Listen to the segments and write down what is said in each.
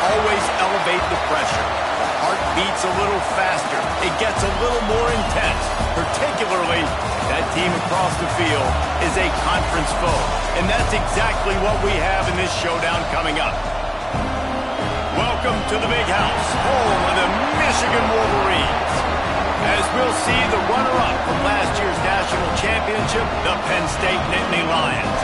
always elevate the pressure. The heart beats a little faster. It gets a little more intense. Particularly, that team across the field is a conference foe. And that's exactly what we have in this showdown coming up. Welcome to the Big House, home of the Michigan Wolverines. As we'll see the runner-up from last year's national championship, the Penn State Nittany Lions,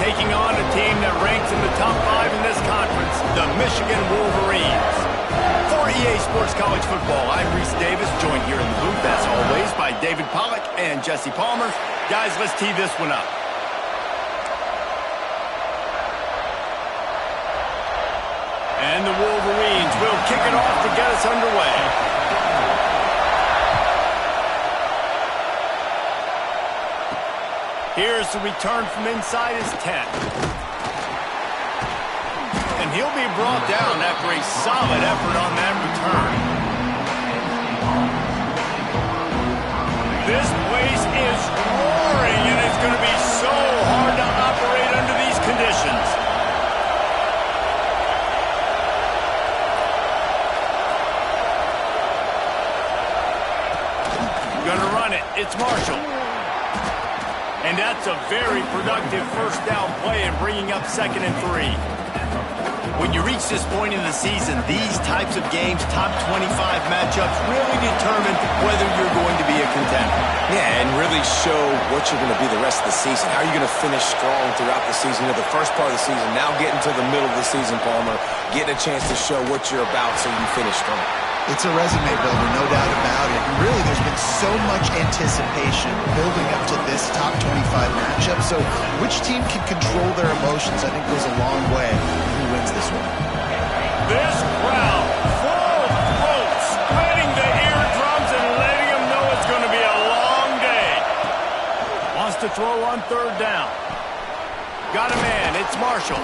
taking on a team that ranks in the top 5 in this conference, the Michigan Wolverines. For EA Sports College Football, I'm Reese Davis, joined here in the booth, as always, by David Pollack and Jesse Palmer. Guys, let's tee this one up. And the Wolverines will kick it off to get us underway. Here's the return from inside his 10. And he'll be brought down after a solid effort on that return. This place is roaring, and it's going to be so hard to operate under these conditions. Going to run it. It's Marshall. And that's a very productive first down play and bringing up 2nd and 3. When you reach this point in the season, these types of games, top 25 matchups, really determine whether you're going to be a contender. Yeah, and really show what you're going to be the rest of the season. How are you going to finish strong throughout the season? You know, the first part of the season, now getting to the middle of the season, Palmer, getting a chance to show what you're about so you finish strong. It's a resume builder, no doubt about it. And really, there's been so much anticipation building up to this top 25 matchup. So which team can control their emotions, I think, goes a long way in who wins this one. This crowd, full throat, spreading the eardrums and letting them know it's going to be a long day. Wants to throw on 3rd down. Got a man, it's Marshall.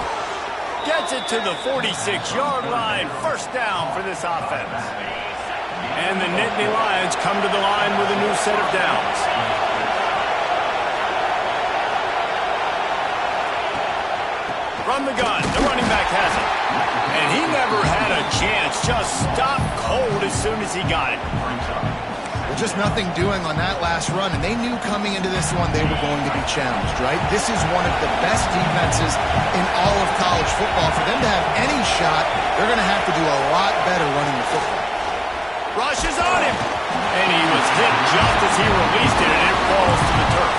Gets it to the 46-yard line. First down for this offense. And the Nittany Lions come to the line with a new set of downs. From the gun, the running back has it. And he never had a chance. Just stopped cold as soon as he got it. Just nothing doing on that last run, and they knew coming into this one they were going to be challenged, right? This is one of the best defenses in all of college football. For them to have any shot, they're going to have to do a lot better running the football. Rush is on him, and he was hit just as he released it, and it falls to the turf.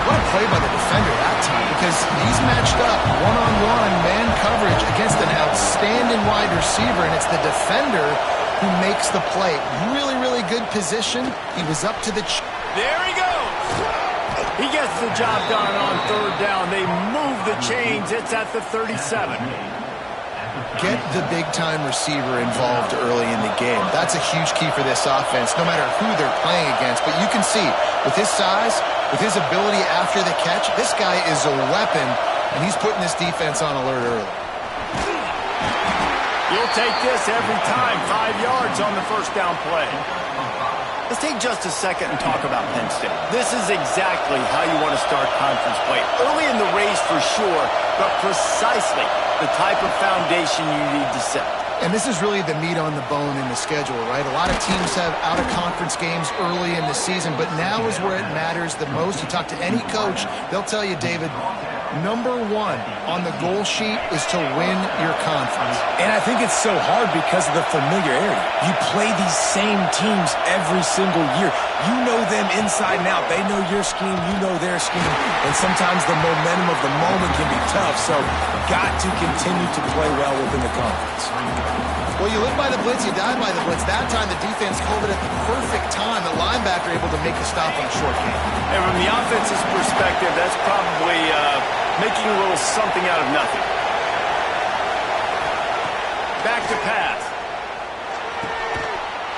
What a play by the defender that time, because he's matched up one-on-one man coverage against an outstanding wide receiver, and it's the defender who makes the play. Really, really good position. He was up to the... There he goes. He gets the job done on 3rd down. They move the chains. It's at the 37. Get the big-time receiver involved early in the game. That's a huge key for this offense, no matter who they're playing against. But you can see, with his size, with his ability after the catch, this guy is a weapon, and he's putting this defense on alert early. You'll take this every time. 5 yards on the first down play. Let's take just a second and talk about Penn State. This is exactly how you want to start conference play. Early in the race for sure, but precisely the type of foundation you need to set. And this is really the meat on the bone in the schedule, right? A lot of teams have out-of-conference games early in the season, but now is where it matters the most. You talk to any coach, they'll tell you, David, number 1 on the goal sheet is to win your conference. And I think it's so hard because of the familiarity. You play these same teams every single year. You know them inside and out. They know your scheme, you know their scheme, and sometimes the momentum of the moment can be tough, so got to continue to play well within the conference. Well, you live by the blitz, you die by the blitz. That time the defense called it at the perfect time. The linebacker able to make a stop on a short game. And from the offense's perspective, that's probably making a little something out of nothing. Back to pass.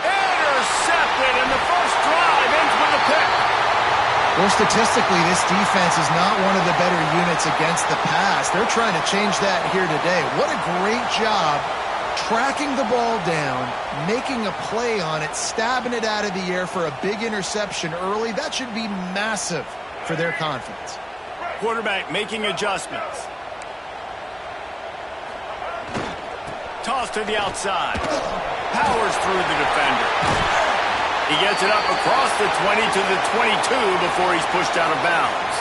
Intercepted, and the first drive ends with a pick. Well, statistically, this defense is not one of the better units against the pass. They're trying to change that here today. What a great job tracking the ball down, making a play on it, stabbing it out of the air for a big interception early. That should be massive for their confidence. Quarterback making adjustments. Toss to the outside. Powers through the defender. He gets it up across the 20 to the 22 before he's pushed out of bounds.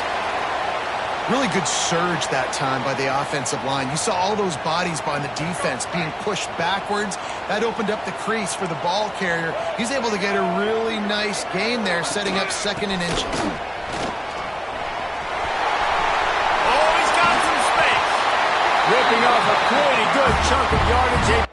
Really good surge that time by the offensive line. You saw all those bodies by the defense being pushed backwards. That opened up the crease for the ball carrier. He's able to get a really nice gain there, setting up 2nd and inches. Oh, he's got some space. Ripping off a pretty good chunk of yardage.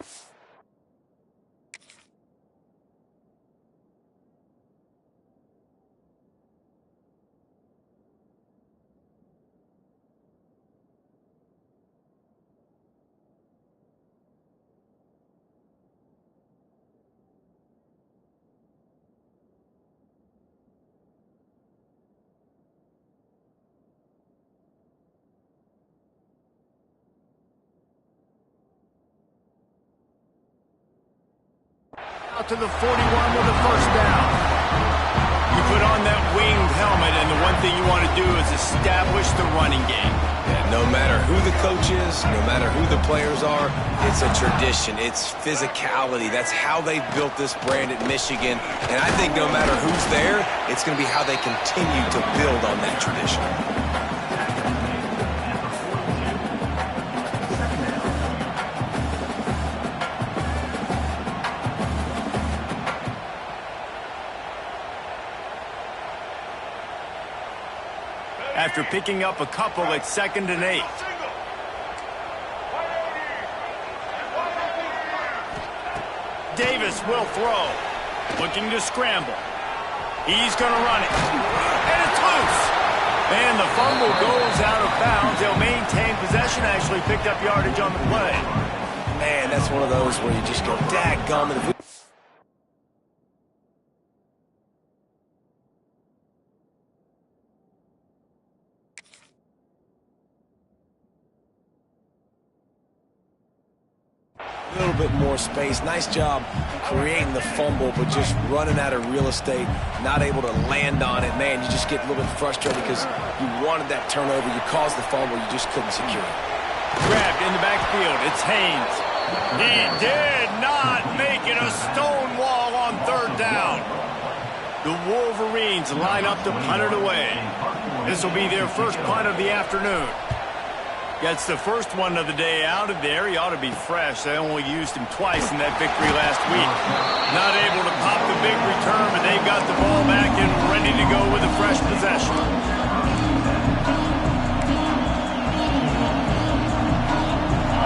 Out to the 41 with a first down. You put on that winged helmet, and the one thing you want to do is establish the running game. Yeah, no matter who the coach is, no matter who the players are, it's a tradition. It's physicality. That's how they built this brand at Michigan. And I think no matter who's there, it's going to be how they continue to build on that tradition. After picking up a couple at 2nd and 8. Davis will throw. Looking to scramble. He's going to run it. And it's loose. And the fumble goes out of bounds. They'll maintain possession. Actually picked up yardage on the play. Man, that's one of those where you just go, dadgummit. A little bit more space. Nice job creating the fumble, but just running out of real estate, not able to land on it. Man, you just get a little bit frustrated because you wanted that turnover. You caused the fumble. You just couldn't secure it. Grabbed in the backfield. It's Haynes. He did not make it a stone wall on 3rd down. The Wolverines line up to punt it away. This will be their first punt of the afternoon. Gets the first one of the day out of there. He ought to be fresh. They only used him twice in that victory last week. Not able to pop the big return, but they've got the ball back and ready to go with a fresh possession.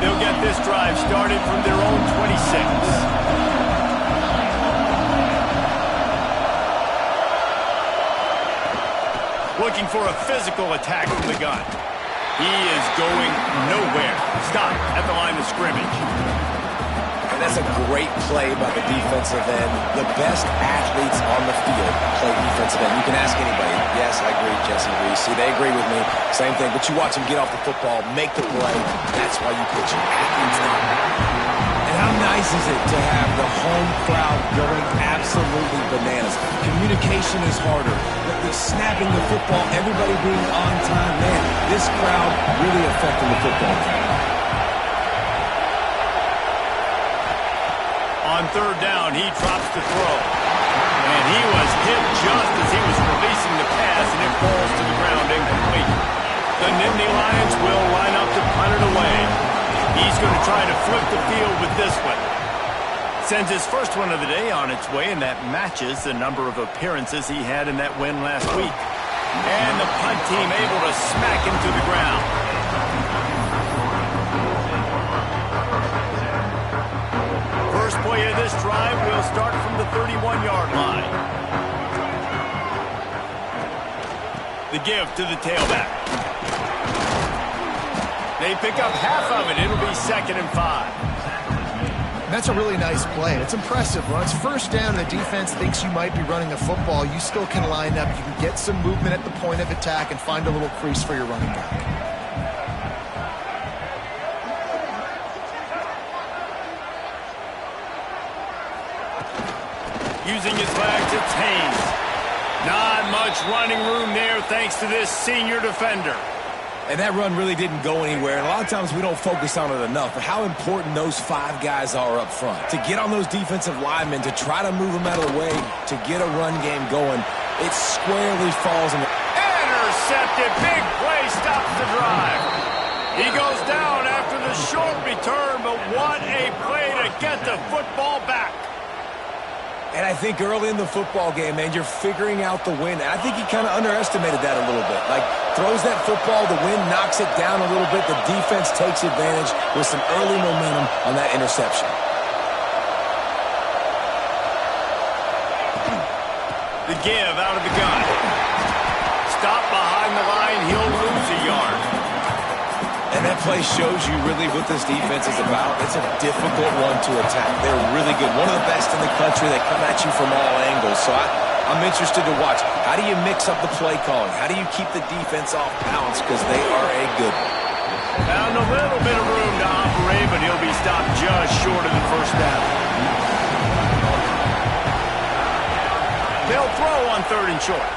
They'll get this drive started from their own 26. Looking for a physical attack from the gun. He is going nowhere. Stop at the line of scrimmage. And that's a great play by the defensive end. The best athletes on the field play defensive end. You can ask anybody. Yes, I agree. Jesse agrees. See, they agree with me. Same thing. But you watch them get off the football, make the play. That's why you put your athletes in. And how nice is it to have the home crowd going absolutely bananas? Communication is harder. The snapping the football, everybody being on time. Man, this crowd really affecting the football game. On 3rd down, he drops to throw. And he was hit just as he was releasing the pass, and it falls to the ground incomplete. The Nittany Lions will line up to punt it away. He's going to try to flip the field with this one. Sends his first one of the day on its way, and that matches the number of appearances he had in that win last week. And the punt team able to smack him to the ground. First play of this drive will start from the 31-yard line. The give to the tailback. They pick up half of it. It'll be 2nd and 5. That's a really nice play. It's impressive. When it's 1st down, the defense thinks you might be running the football. You still can line up. You can get some movement at the point of attack and find a little crease for your running back. Using his legs, it's Haynes. Not much running room there thanks to this senior defender. And that run really didn't go anywhere. And a lot of times we don't focus on it enough, but how important those 5 guys are up front. To get on those defensive linemen, to try to move them out of the way, to get a run game going, it squarely falls in the... Intercepted. Big play stops the drive. He goes down after the short return, but what a play to get the football back. And I think early in the football game, man, you're figuring out the wind. And I think he kind of underestimated that a little bit. Like, throws that football, the wind knocks it down a little bit. The defense takes advantage with some early momentum on that interception. The give out of the gun. Stop behind the line. He'll lose a yard. And that play shows you really what this defense is about. It's a difficult one to attack. They're really good. One of the best in the country. They come at you from all angles. So I'm interested to watch. How do you mix up the play calling? How do you keep the defense off balance? Because they are a good one. Found a little bit of room to operate, but he'll be stopped just short of the first down. They'll throw on 3rd and short.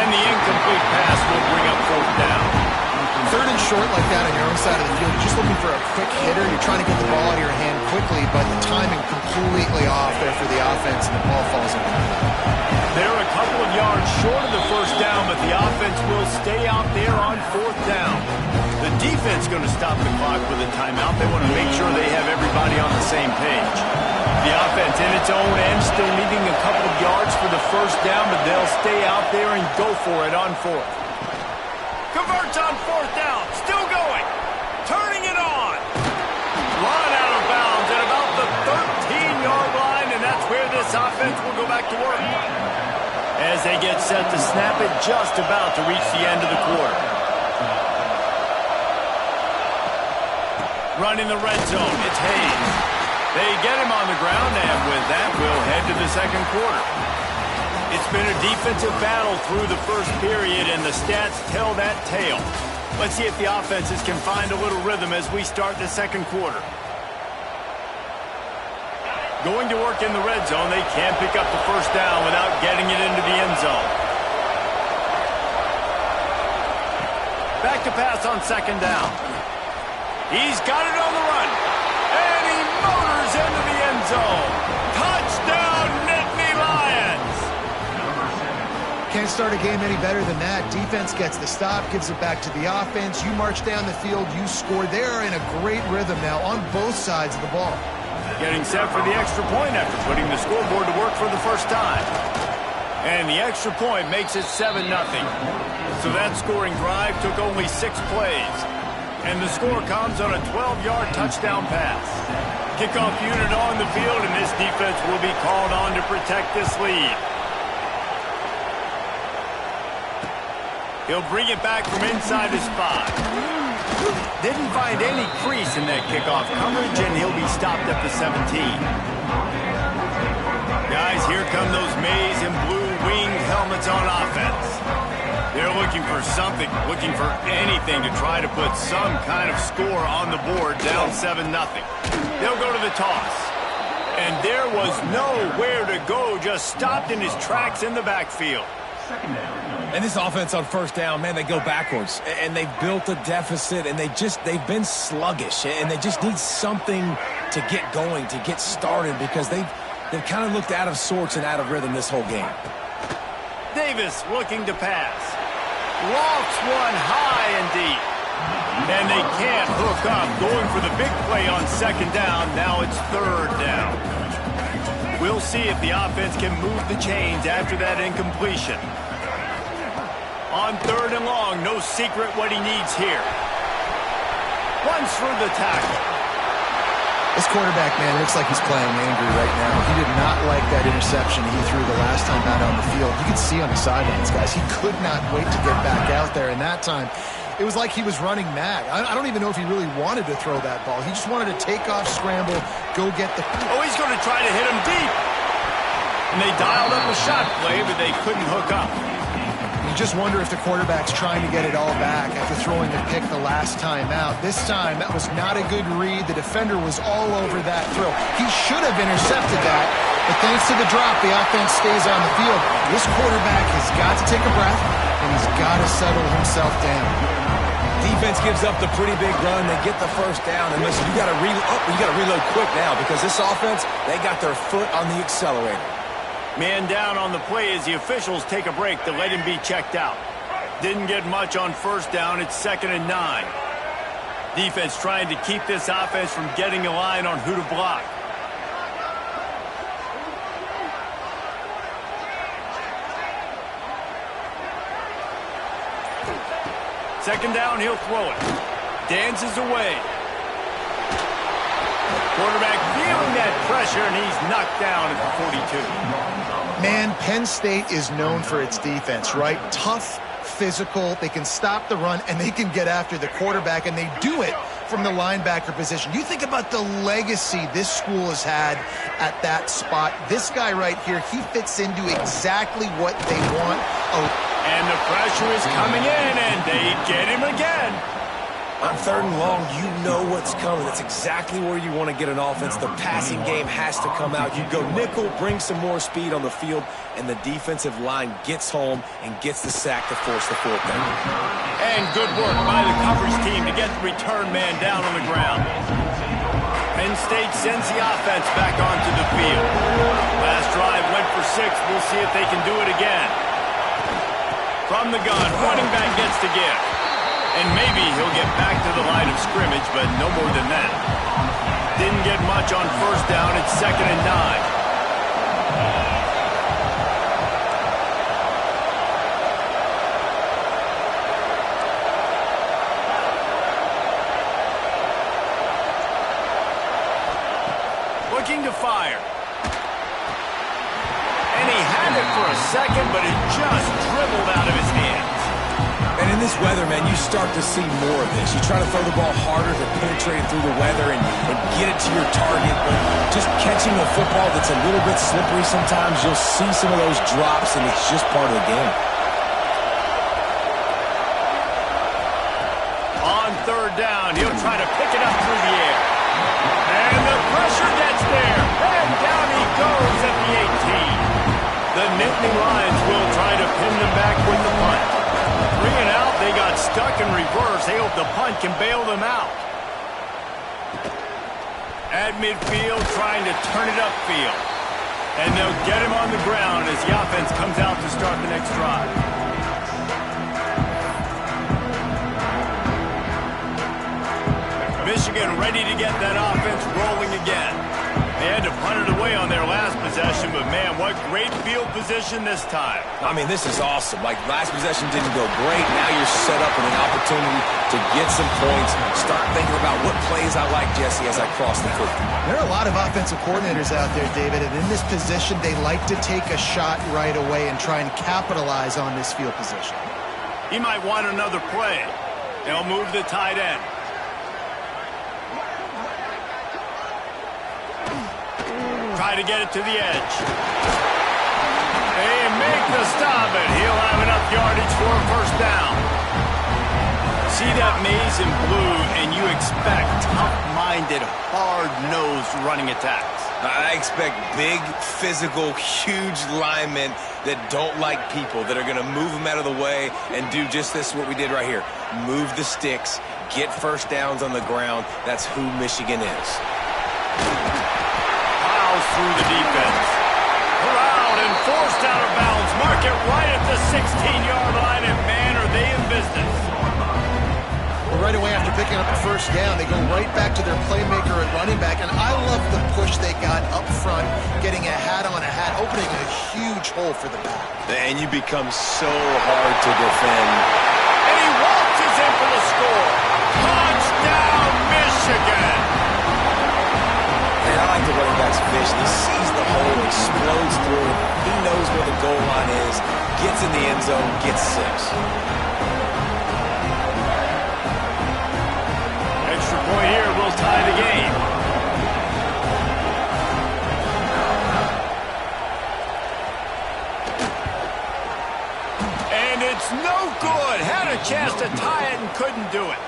And the incomplete pass will bring up 4th down. 3rd and short like that on your own side of the field, you're just looking for a quick hitter. You're trying to get the ball out of your hand quickly, but the timing completely off there for the offense, and the ball falls into the ground. They're a couple of yards short of the first down, but the offense will stay out there on 4th down. The defense going to stop the clock with a timeout. They want to make sure they have everybody on the same page. The offense in its own end still needing a couple of yards for the first down, but they'll stay out there and go for it on 4th. Converts on 4th down. Still going. Turning it on. Run out of bounds at about the 13-yard line, and that's where this offense will go back to work. As they get set to snap it, just about to reach the end of the quarter. Running the red zone. It's Hayes. They get him on the ground, and with that, we'll head to the second quarter. It's been a defensive battle through the first period, and the stats tell that tale. Let's see if the offenses can find a little rhythm as we start the second quarter. Going to work in the red zone, they can't pick up the first down without getting it into the end zone. Back to pass on 2nd down. He's got it on the run, and he motors into the end zone. Touchdown, Nittany Lions! Can't start a game any better than that. Defense gets the stop, gives it back to the offense. You march down the field, you score. They're in a great rhythm now on both sides of the ball. Getting set for the extra point after putting the scoreboard to work for the first time. And the extra point makes it 7-0. So that scoring drive took only 6 plays. And the score comes on a 12-yard touchdown pass. Kickoff unit on the field, and this defense will be called on to protect this lead. He'll bring it back from inside his 5. Didn't find any crease in that kickoff coverage, and he'll be stopped at the 17. Guys, here come those maize and blue winged helmets on offense. They're looking for something, looking for anything to try to put some kind of score on the board, down 7-0. They'll go to the toss. And there was nowhere to go, just stopped in his tracks in the backfield. And this offense on 1st down, man, they go backwards. And they've built a deficit, and they've been sluggish. And they just need something to get going, to get started, because they've kind of looked out of sorts and out of rhythm this whole game. Davis looking to pass. Lofts one high and deep. And they can't hook up. Going for the big play on 2nd down. Now it's 3rd down. We'll see if the offense can move the chains after that incompletion. On 3rd and long, no secret what he needs here. Runs through the tackle. This quarterback, man, looks like he's playing angry right now. He did not like that interception he threw the last time out on the field. You could see on the sidelines, guys. He could not wait to get back out there, and that time it was like he was running mad. I don't even know if he really wanted to throw that ball. He just wanted to take off, scramble, go get the... Oh, he's going to try to hit him deep. And they dialed up a shot play, but they couldn't hook up. You just wonder if the quarterback's trying to get it all back after throwing the pick the last time out. This time, that was not a good read. The defender was all over that throw. He should have intercepted that, but thanks to the drop, the offense stays on the field. This quarterback has got to take a breath and and he's got to settle himself down. Defense gives up the pretty big run. They get the first down. And listen, you got to reload quick now because this offense, they got their foot on the accelerator. Man down on the play as the officials take a break to let him be checked out. Didn't get much on first down. It's 2nd and 9. Defense trying to keep this offense from getting a line on who to block. Second down, he'll throw it. Dances away. Quarterback feeling that pressure, and he's knocked down at the 42. Man, Penn State is known for its defense, right? Tough, physical, they can stop the run, and they can get after the quarterback, and they do it from the linebacker position. You think about the legacy this school has had at that spot. This guy right here, he fits into exactly what they want. And the pressure is coming in, and they get him again. On 3rd and long, you know what's coming. That's exactly where you want to get an offense. The passing game has to come out. You go nickel, bring some more speed on the field, and the defensive line gets home and gets the sack to force the 4th down. And good work by the coverage team to get the return man down on the ground. Penn State sends the offense back onto the field. Last drive went for 6. We'll see if they can do it again. From the gun, running back gets to give. And maybe he'll get back to the line of scrimmage, but no more than that. Didn't get much on first down. It's 2nd and 9. Looking to fire. And he had it for a second, but it just dribbled out of his hands. And in this weather, man, you start to see more of this. You try to throw the ball harder to penetrate through the weather and get it to your target. But just catching a football that's a little bit slippery sometimes, you'll see some of those drops, and it's just part of the game. On 3rd down, he'll try to pick it up through the air. And the pressure gets there. And down he goes at the 18. The Nittany Lions will try to pin them back with the punt. Bringing out, they got stuck in reverse. They hope the punt can bail them out. At midfield, trying to turn it upfield. And they'll get him on the ground as the offense comes out to start the next drive. Michigan ready to get that offense rolling again. They had to punt it away on their last possession, but man, what great field position this time. I mean, this is awesome. Like, last possession didn't go great. Now you're set up with an opportunity to get some points. Start thinking about what plays I like, Jesse, as I cross the 50. There are a lot of offensive coordinators out there, David, and in this position, they like to take a shot right away and try and capitalize on this field position. He might want another play. They'll move the tight end. Try to get it to the edge. They make the stop, and he'll have enough yardage for a first down. See that maze in blue, and you expect tough-minded, hard-nosed running attacks. I expect big, physical, huge linemen that don't like people, that are going to move them out of the way and do just this, what we did right here. Move the sticks, get first downs on the ground. That's who Michigan is. Through the defense. Corralled and forced out of bounds. Mark it right at the 16-yard line, and man, are they in business. Well, right away after picking up the first down, they go right back to their playmaker at running back, and I love the push they got up front, getting a hat on a hat, opening a huge hole for the back. And you become so hard to defend. And he waltzes in for the score. Touchdown, Michigan. I like the running back's vision. He sees the hole, explodes through it. He knows where the goal line is, gets in the end zone, gets 6. Extra point here will tie the game. And it's no good. Had a chance to tie it and couldn't do it.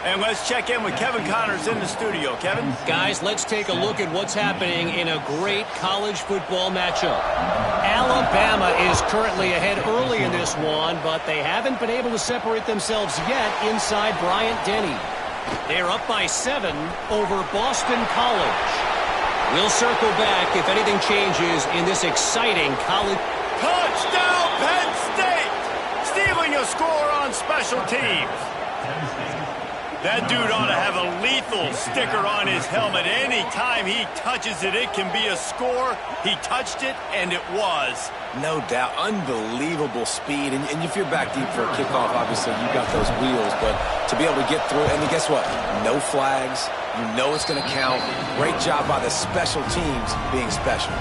And let's check in with Kevin Connors in the studio. Kevin? Guys, let's take a look at what's happening in a great college football matchup. Alabama is currently ahead early in this one, but they haven't been able to separate themselves yet inside Bryant-Denny. They're up by 7 over Boston College. We'll circle back if anything changes in this exciting college. Touchdown, Penn State! Stealing a score on special teams. That dude ought to have a lethal sticker on his helmet. Anytime he touches it, it can be a score. He touched it, and it was. No doubt. Unbelievable speed. And if you're back deep for a kickoff, obviously, you got those wheels. But to be able to get through, and guess what? No flags. You know it's going to count. Great job by the special teams being special.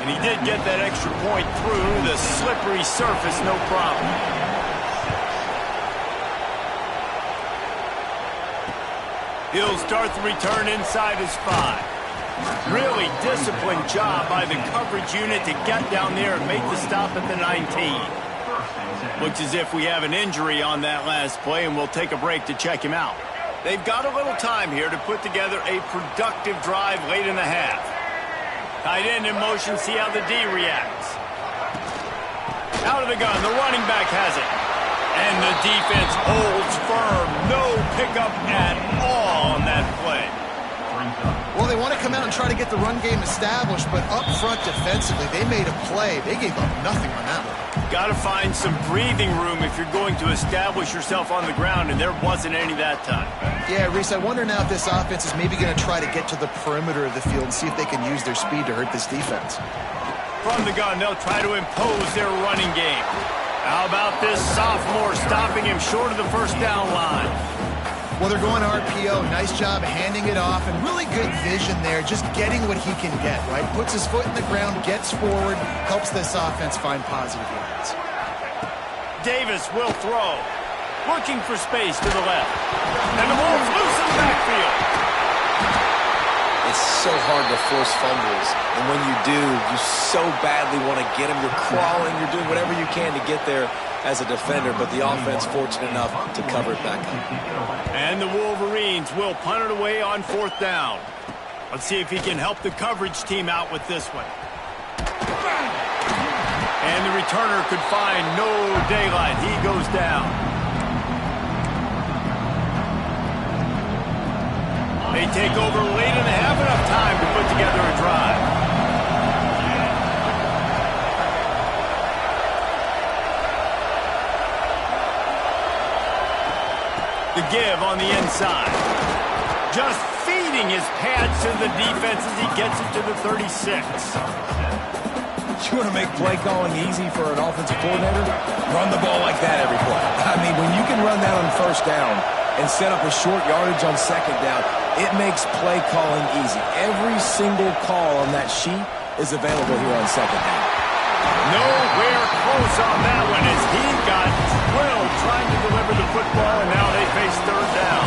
And he did get that extra point through the slippery surface, no problem. He'll start the return inside his 5. Really disciplined job by the coverage unit to get down there and make the stop at the 19. Looks as if we have an injury on that last play, and we'll take a break to check him out. They've got a little time here to put together a productive drive late in the half. Tight end in motion, see how the D reacts. Out of the gun, the running back has it. And the defense holds firm. No pickup at all on that play. Well, they want to come out and try to get the run game established, but up front defensively, they made a play. They gave up nothing on that one. Got to find some breathing room if you're going to establish yourself on the ground, and there wasn't any that time. Yeah, Reese, I wonder now if this offense is maybe going to try to get to the perimeter of the field and see if they can use their speed to hurt this defense. From the gun, they'll try to impose their running game. How about this sophomore stopping him short of the first down line? Well, they're going RPO. Nice job handing it off, and really good vision there, just getting what he can get, right? Puts his foot in the ground, gets forward, helps this offense find positive yards. Davis will throw. Looking for space to the left. And the ball's loose in the backfield. It's so hard to force fumbles, and when you do, you so badly want to get them. You're crawling, you're doing whatever you can to get there as a defender, but the offense fortunate enough to cover it back up. And the Wolverines will punt it away on 4th down. Let's see if he can help the coverage team out with this one. And the returner could find no daylight. He goes down. They take over late and have enough time to put together a drive. The give on the inside. Just feeding his pads to the defense as he gets it to the 36. You want to make play calling easy for an offensive coordinator? Run the ball like that every play. I mean, when you can run that on 1st down and set up a short yardage on 2nd down, it makes play calling easy. Every single call on that sheet is available here on 2nd down. Nowhere close on that one as he got drilled trying to deliver the football, and now they face 3rd down.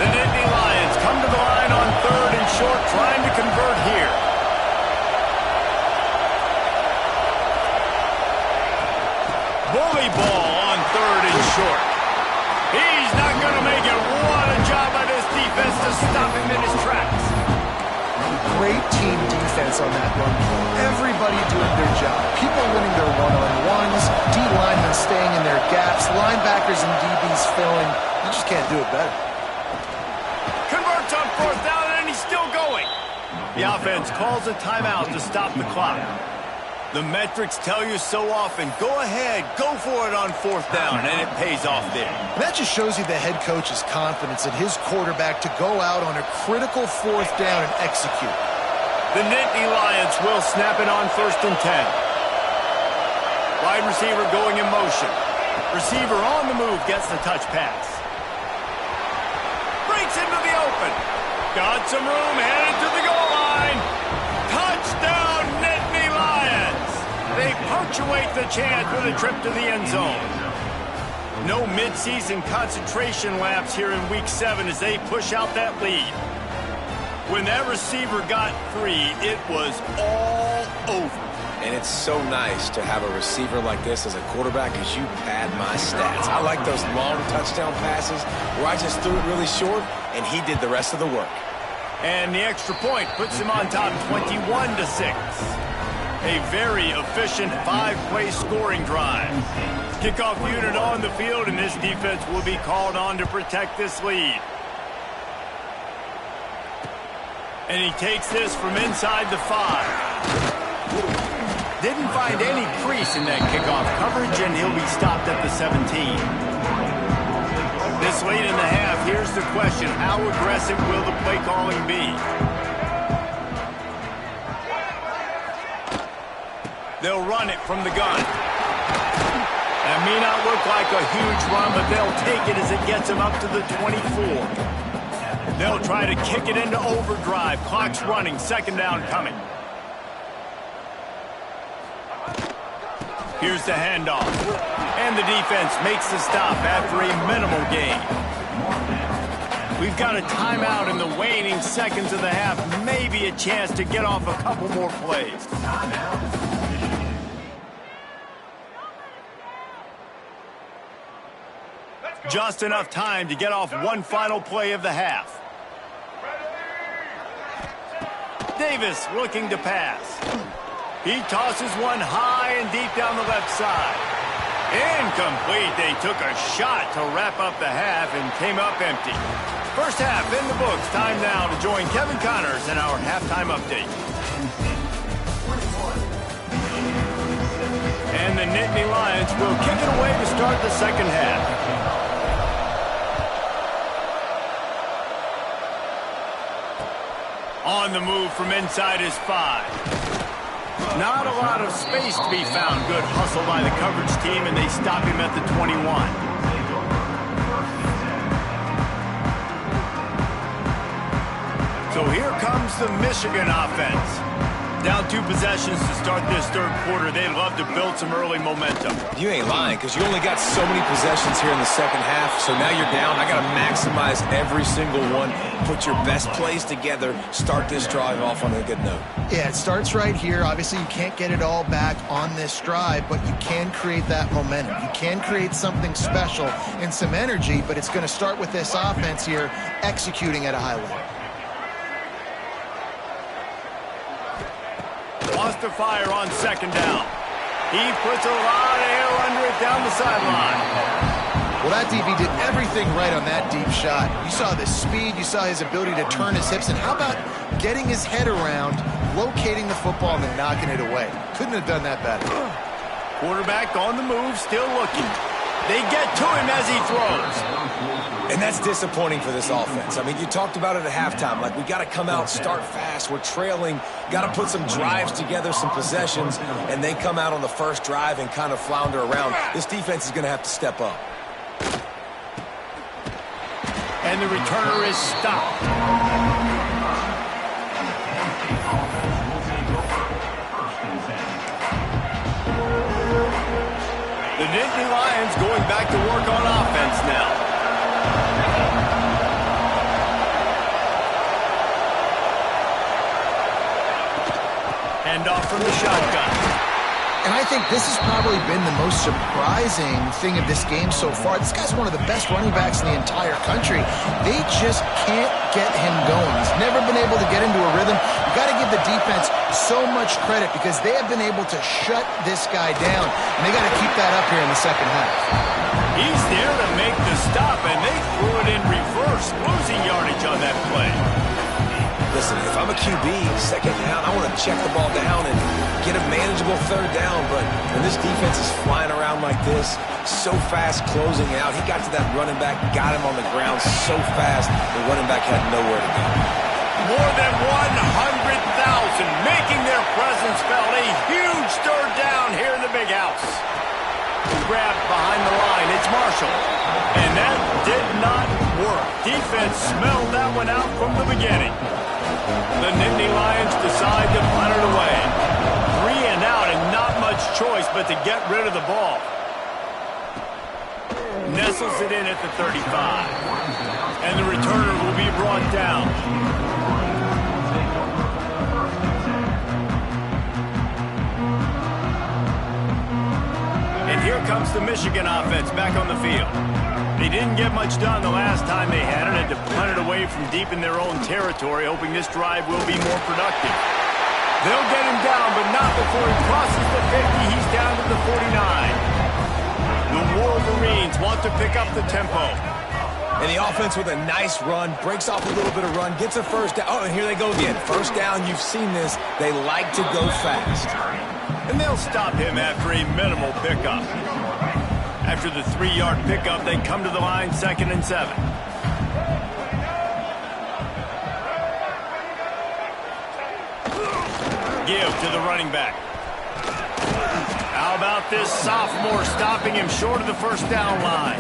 The Nittany Lions come to the line on 3rd and short, trying to convert here. Bully ball on 3rd and short. He's not going to make it. What a job by this defense to stop him in his tracks. Great team defense on that run play. Everybody doing their job. People winning their one-on-ones, D-linemen staying in their gaps, linebackers and DBs filling. You just can't do it better. Converts on 4th down, and he's still going. The offense calls a timeout to stop the clock. The metrics tell you so often, go ahead, go for it on 4th down, and it pays off there. That just shows you the head coach's confidence in his quarterback to go out on a critical 4th down and execute. The Nittany Lions will snap it on 1st and 10. Wide receiver going in motion. Receiver on the move gets the touch pass. Breaks into the open. Got some room, headed to the goal line. Touchdown, Nittany Lions. They punctuate the chant with a trip to the end zone. No midseason concentration laps here in Week 7 as they push out that lead. When that receiver got free, it was all over. And it's so nice to have a receiver like this as a quarterback because you pad my stats. I like those long touchdown passes where I just threw it really short and he did the rest of the work. And the extra point puts him on top 21-6. A very efficient 5-play scoring drive. Kickoff unit on the field, and this defense will be called on to protect this lead. And he takes this from inside the 5. Didn't find any crease in that kickoff coverage, and he'll be stopped at the 17. This late in the half, here's the question. How aggressive will the play calling be? They'll run it from the gun. That may not look like a huge run, but they'll take it as it gets them up to the 24. They'll try to kick it into overdrive. Clock's running. Second down coming. Here's the handoff. And the defense makes the stop after a minimal gain. We've got a timeout in the waning seconds of the half. Maybe a chance to get off a couple more plays. Just enough time to get off one final play of the half. Davis looking to pass. He tosses one high and deep down the left side. Incomplete. They took a shot to wrap up the half and came up empty. First half in the books. Time now to join Kevin Connors in our halftime update. And the Nittany Lions will kick it away to start the second half. On the move from inside his 5. Not a lot of space to be found. Good hustle by the coverage team, and they stop him at the 21. So here comes the Michigan offense. Down 2 possessions to start this third quarter. They love to build some early momentum. You ain't lying, because you only got so many possessions here in the second half, so now you're down. I got to maximize every single one. Put your best plays together. Start this drive off on a good note. Yeah, it starts right here. Obviously, you can't get it all back on this drive, but you can create that momentum. You can create something special and some energy, but it's going to start with this offense here executing at a high level. Wants to fire on second down. He puts a lot of air under it down the sideline. Well, that DB did everything right on that deep shot. You saw the speed, you saw his ability to turn his hips, and how about getting his head around, locating the football, and then knocking it away? Couldn't have done that better. Quarterback on the move, still looking. They get to him as he throws. And that's disappointing for this offense. I mean, you talked about it at halftime. Like, we got to come out, start fast. We're trailing. Got to put some drives together, some possessions, and they come out on the first drive and kind of flounder around. This defense is going to have to step up. And the returner is stopped. The Nittany Lions going back to work on offense now. Handoff from the shotgun. And I think this has probably been the most surprising thing of this game so far. This guy's one of the best running backs in the entire country. They just can't get him going. He's never been able to get into a rhythm. You got to give the defense so much credit because they have been able to shut this guy down. And they got to keep that up here in the second half. He's there to make the stop, and they threw it in reverse, losing yardage on that play. Listen, if I'm a QB, second down, I want to check the ball down and get a manageable third down. But when this defense is flying around like this, so fast closing out, he got to that running back, got him on the ground so fast, the running back had nowhere to go. More than 100,000 making their presence felt. A huge third down here in the big house. Grabbed behind the line. It's Marshall. And that did not work. Defense smelled that one out from the beginning. The Nittany Lions decide to punt it away. 3 and out and not much choice but to get rid of the ball. Nestles it in at the 35. And the returner will be brought down. comes the Michigan offense back on the field. They didn't get much done the last time they had it, had to punt it away from deep in their own territory, hoping this drive will be more productive. They'll get him down, but not before he crosses the 50. He's down to the 49. The Wolverines want to pick up the tempo. And the offense with a nice run, breaks off a little bit of run, gets a first down. Oh, and here they go again. First down, you've seen this. They like to go fast. And they'll stop him after a minimal pickup. After the 3-yard pickup, they come to the line 2nd and 7. Give to the running back. How about this sophomore stopping him short of the first down line?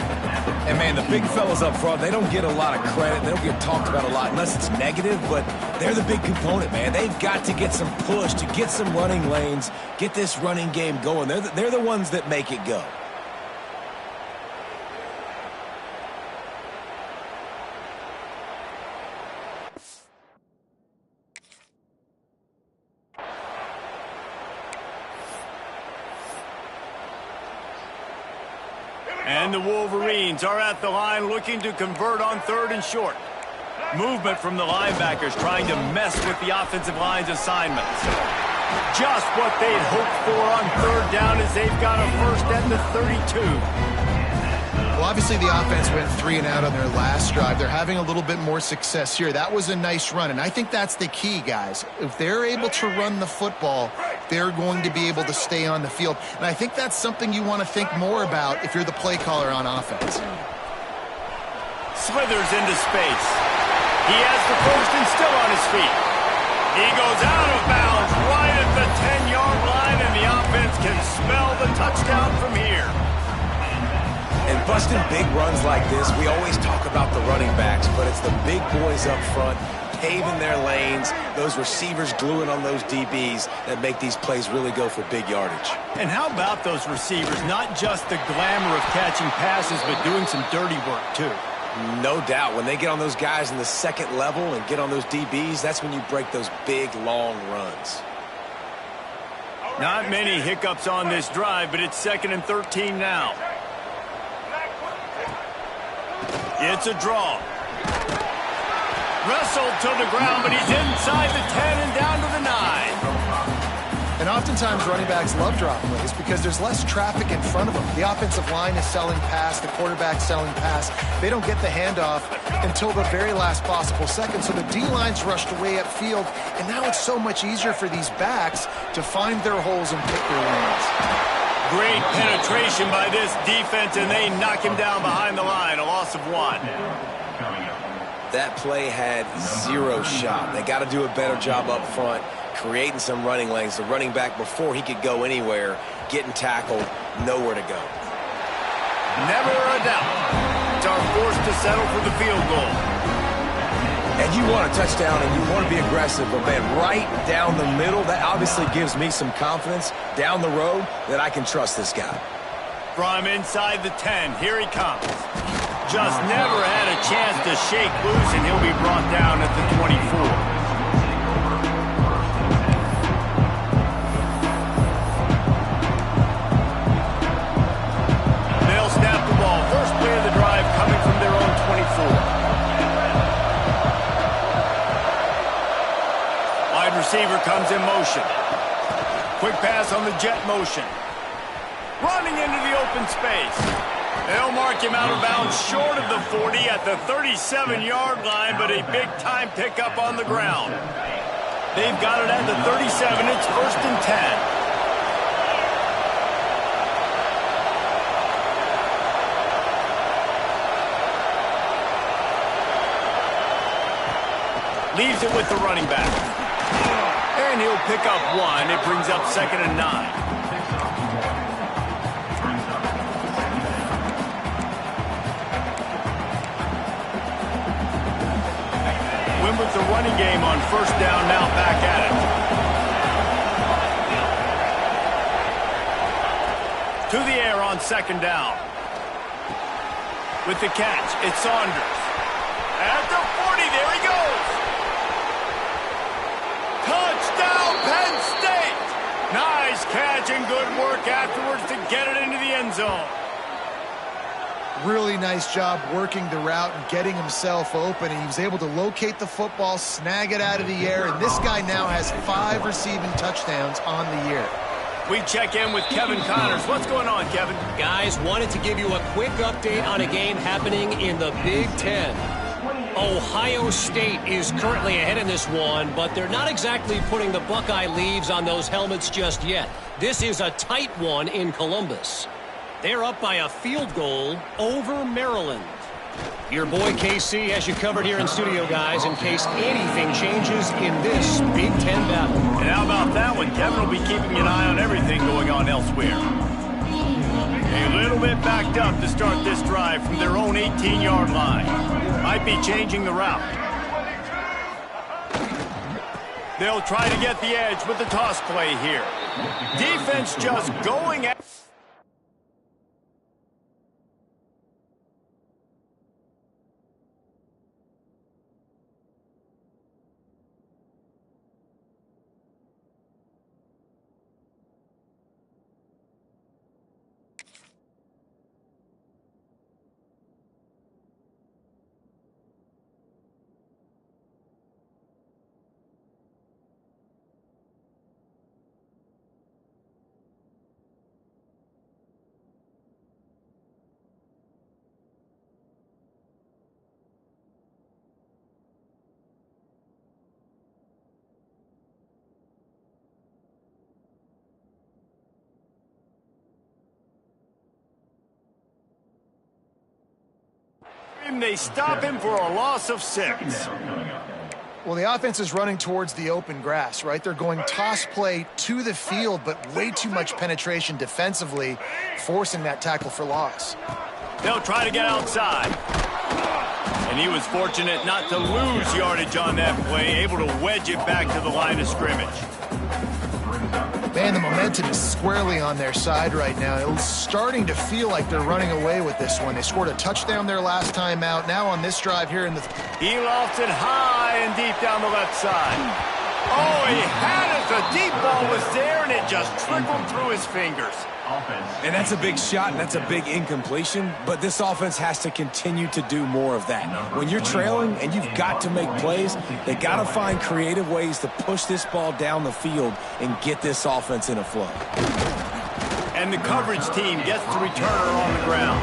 And, man, the big fellas up front, they don't get a lot of credit. They don't get talked about a lot unless it's negative, but they're the big component, man. They've got to get some push, to get some running lanes, get this running game going. They're the ones that make it go. And the Wolverines are at the line looking to convert on 3rd and short. Movement from the linebackers trying to mess with the offensive line's assignments. Just what they'd hoped for on 3rd down as they've got a first at the 32. Well, obviously the offense went 3 and out on their last drive. They're having a little bit more success here. That was a nice run, and I think that's the key, guys. If they're able to run the football, they're going to be able to stay on the field. And I think that's something you want to think more about if you're the play caller on offense. Slithers into space. He has the first and still on his feet. He goes out of bounds right at the 10-yard line, and the offense can smell the touchdown from here. And busting big runs like this, we always talk about the running backs, but it's the big boys up front paving their lanes, those receivers gluing on those DBs that make these plays really go for big yardage. And how about those receivers? Not just the glamour of catching passes, but doing some dirty work, too. No doubt. When they get on those guys in the second level and get on those DBs, that's when you break those big, long runs. Not many hiccups on this drive, but it's 2nd and 13 now. It's a draw. Wrestled to the ground, but he's inside the 10 and down to the 9. And oftentimes running backs love drop plays because there's less traffic in front of them. The offensive line is selling pass, the quarterback's selling pass. They don't get the handoff until the very last possible second. So the D-line's rushed away upfield, and now it's so much easier for these backs to find their holes and pick their lanes. Great penetration by this defense, and they knock him down behind the line. A loss of 1. That play had 0 shot. They got to do a better job up front, creating some running lanes. The running back, before he could go anywhere, getting tackled, nowhere to go. Never a doubt. It's our forced to settle for the field goal. And you want a touchdown and you want to be aggressive, but man, right down the middle, that obviously gives me some confidence down the road that I can trust this guy. From inside the 10, here he comes. Just never had a chance to shake loose, and he'll be brought down at the 24. They'll snap the ball. First play of the drive coming from their own 24. Wide receiver comes in motion. Quick pass on the jet motion. Running into the open space. They'll mark him out of bounds short of the 40 at the 37-yard line, but a big-time pickup on the ground. They've got it at the 37. It's 1st and 10. Leaves it with the running back. And he'll pick up 1. It brings up 2nd and 9. With the running game on 1st down, now back at it. To the air on 2nd down. With the catch, it's Saunders. At the 40, there he goes. Touchdown, Penn State. Nice Nice catch and good work afterwards to get it into the end zone. Really nice job working the route and getting himself open. And he was able to locate the football, snag it out of the air, and this guy now has 5 receiving touchdowns on the year. We check in with Kevin Connors. What's going on, Kevin? Guys, wanted to give you a quick update on a game happening in the Big Ten. Ohio State is currently ahead in this one, but they're not exactly putting the Buckeye leaves on those helmets just yet. This is a tight one in Columbus. They're up by a field goal over Maryland. Your boy KC has you covered here in studio, guys, in case anything changes in this Big Ten battle. And how about that one? Kevin will be keeping an eye on everything going on elsewhere. A little bit backed up to start this drive from their own 18-yard line. Might be changing the route. They'll try to get the edge with the toss play here. Defense just going at... They stop him for a loss of 6. Well, the offense is running towards the open grass, right? They're going toss play to the field, but way too much penetration defensively, forcing that tackle for loss. They'll try to get outside. And he was fortunate not to lose yardage on that play, able to wedge it back to the line of scrimmage. Man, the momentum is squarely on their side right now. It's starting to feel like they're running away with this one. They scored a touchdown their last time out. Now on this drive here in the... He lofts it high and deep down the left side. Oh, he had it. The deep ball was there, and it just trickled through his fingers. And that's a big shot, and that's a big incompletion, but this offense has to continue to do more of that. When you're trailing and you've got to make plays, they got to find creative ways to push this ball down the field and get this offense in a flow. And the coverage team gets the returner on the ground.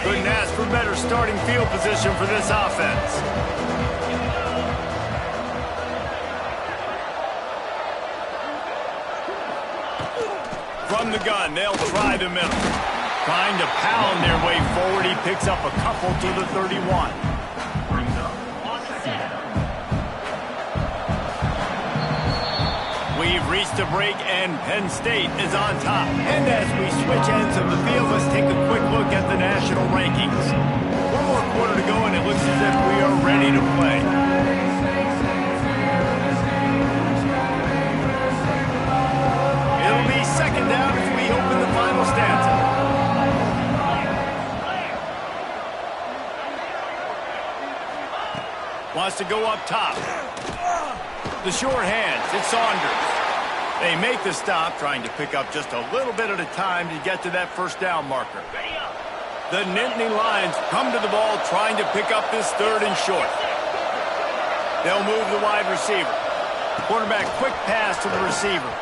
Couldn't ask for better starting field position for this offense. From the gun, they'll try the middle. Trying to pound their way forward. He picks up a couple to the 31. We've reached a break, and Penn State is on top. And as we switch ends of the field, let's take a quick look at the national rankings. One more quarter to go, and it looks as if we are ready to play. It'll be second down as we open the final stanza. Wants to go up top. The short hands, it's Saunders. They make the stop, trying to pick up just a little bit at a time to get to that first down marker. The Nittany Lions come to the ball, trying to pick up this 3rd and short. They'll move the wide receiver. Quarterback, quick pass to the receiver.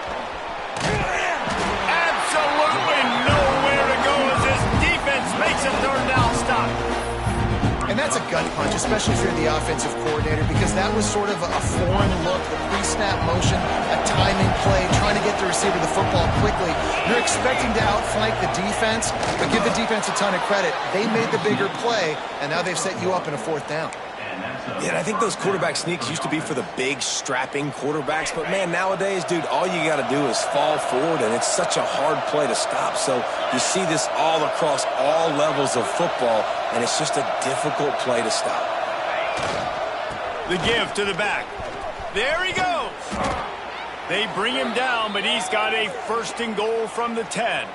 Absolutely nowhere to go as this defense makes a 3rd down stop. And that's a gut punch, especially if you're the offensive coordinator, because that was sort of a foreign look, the pre-snap motion, a timing play, trying to get the receiver the football quickly. You're expecting to outflank the defense, but give the defense a ton of credit. They made the bigger play, and now they've set you up in a 4th down. Yeah, and I think those quarterback sneaks used to be for the big, strapping quarterbacks. But, man, nowadays, dude, all you got to do is fall forward, and it's such a hard play to stop. So you see this all across all levels of football, and it's just a difficult play to stop. The give to the back. There he goes. They bring him down, but he's got a 1st and goal from the 10.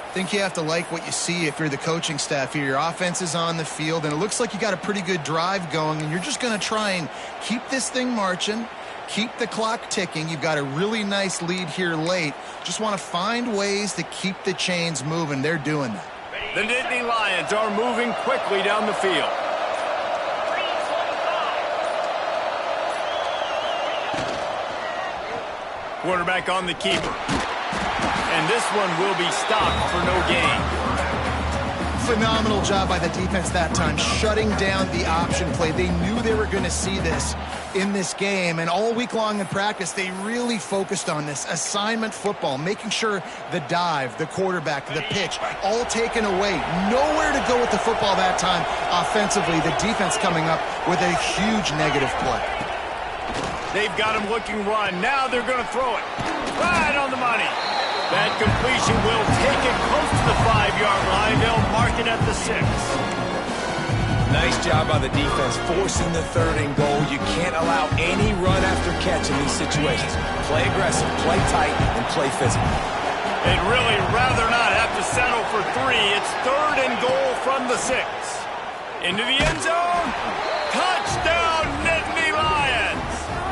I think you have to like what you see if you're the coaching staff here. Your offense is on the field, and it looks like you got a pretty good drive going, and you're just going to try and keep this thing marching, keep the clock ticking. You've got a really nice lead here late. Just want to find ways to keep the chains moving. They're doing that. The Nittany Lions are moving quickly down the field. Quarterback on the keeper. And this one will be stopped for no gain. Phenomenal job by the defense that time, shutting down the option play. They knew they were going to see this in this game, and all week long in practice, they really focused on this assignment football, making sure the dive, the quarterback, the pitch, all taken away. Nowhere to go with the football that time offensively. The defense coming up with a huge negative play. They've got him looking run. Now they're going to throw it. Right on the money. That completion will take it close to the 5-yard line. They'll mark it at the 6. Nice job by the defense forcing the 3rd and goal. You can't allow any run after catch in these situations. Play aggressive, play tight, and play physical. They'd really rather not have to settle for 3. It's 3rd and goal from the 6. Into the end zone. Touchdown, Nittany Lions.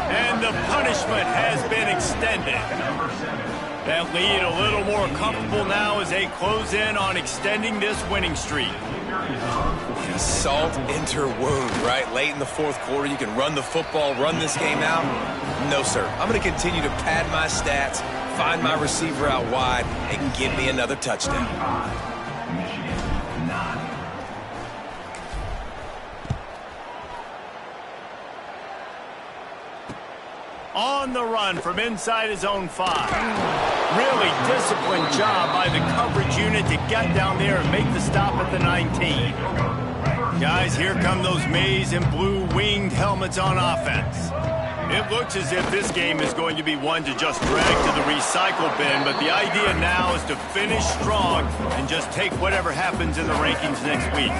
And the punishment has been extended. That lead a little more comfortable now as they close in on extending this winning streak. Salt into her wound, right? Late in the 4th quarter, you can run the football, run this game out. No, sir. I'm going to continue to pad my stats, find my receiver out wide, and give me another touchdown. On the run from inside his own 5. Really disciplined job by the coverage unit to get down there and make the stop at the 19. Guys, here come those maize and blue winged helmets on offense. It looks as if this game is going to be one to just drag to the recycle bin, but the idea now is to finish strong and just take whatever happens in the rankings next week.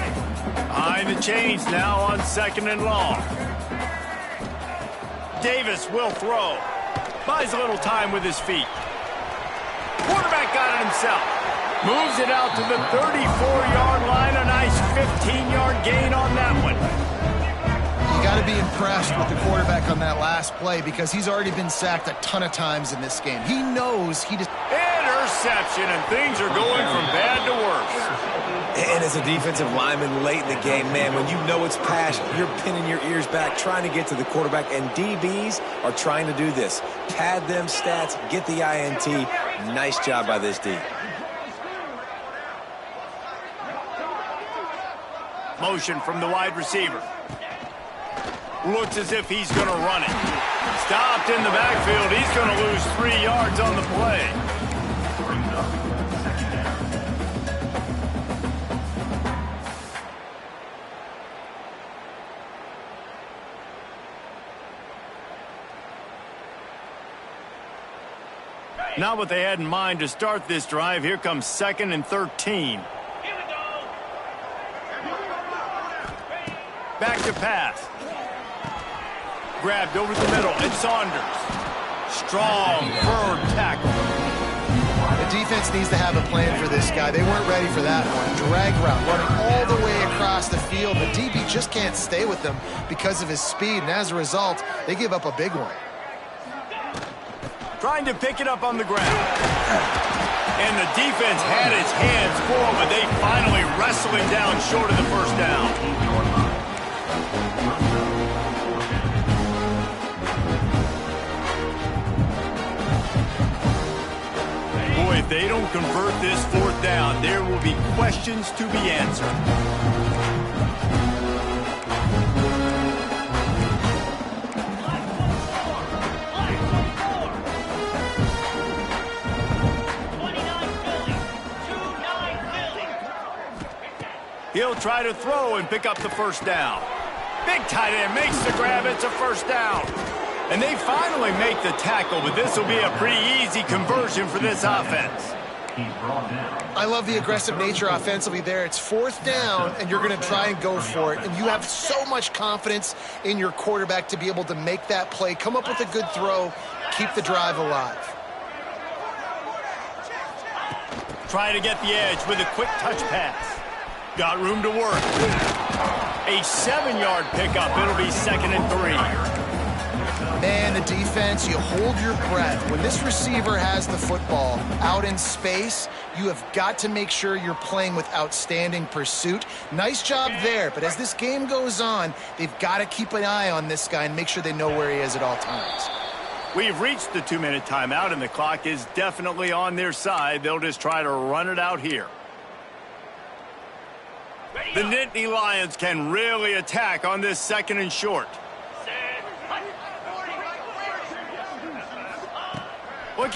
Behind the chains now on 2nd and long. Davis will throw. Buys a little time with his feet. Quarterback got it himself. Moves it out to the 34-yard line. A nice 15-yard gain on that one. You got to be impressed with the quarterback on that last play because he's already been sacked a ton of times in this game. He knows he just... Interception, and things are going from bad to worse. And as a defensive lineman late in the game, man, when you know it's passion, you're pinning your ears back, trying to get to the quarterback, and DBs are trying to do this. Pad them stats, get the INT. Nice job by this D. Motion from the wide receiver. Looks as if he's going to run it. Stopped in the backfield. He's going to lose 3 yards on the play. Not what they had in mind to start this drive. Here comes 2nd and 13. Back to pass. Grabbed over the middle. It's Saunders. Strong, firm tackle. The defense needs to have a plan for this guy. They weren't ready for that one. Drag route, running all the way across the field. The DB just can't stay with them because of his speed, and as a result, they give up a big one. Trying to pick it up on the ground. And the defense had its hands full, but they finally wrestle him down short of the first down. Boy, if they don't convert this 4th down, there will be questions to be answered. He'll try to throw and pick up the first down. Big tight end makes the grab. It's a first down. And they finally make the tackle, but this will be a pretty easy conversion for this offense. I love the aggressive nature offensively there. It's 4th down, and you're going to try and go for it. And you have so much confidence in your quarterback to be able to make that play, come up with a good throw, keep the drive alive. Try to get the edge with a quick touch pass. Got room to work. A 7-yard pickup. It'll be 2nd and 3. Man, the defense, you hold your breath. When this receiver has the football out in space, you have got to make sure you're playing with outstanding pursuit. Nice job there, but as this game goes on, they've got to keep an eye on this guy and make sure they know where he is at all times. We've reached the 2-minute timeout, and the clock is definitely on their side. They'll just try to run it out here. The Nittany Lions can really attack on this 2nd and short. Looking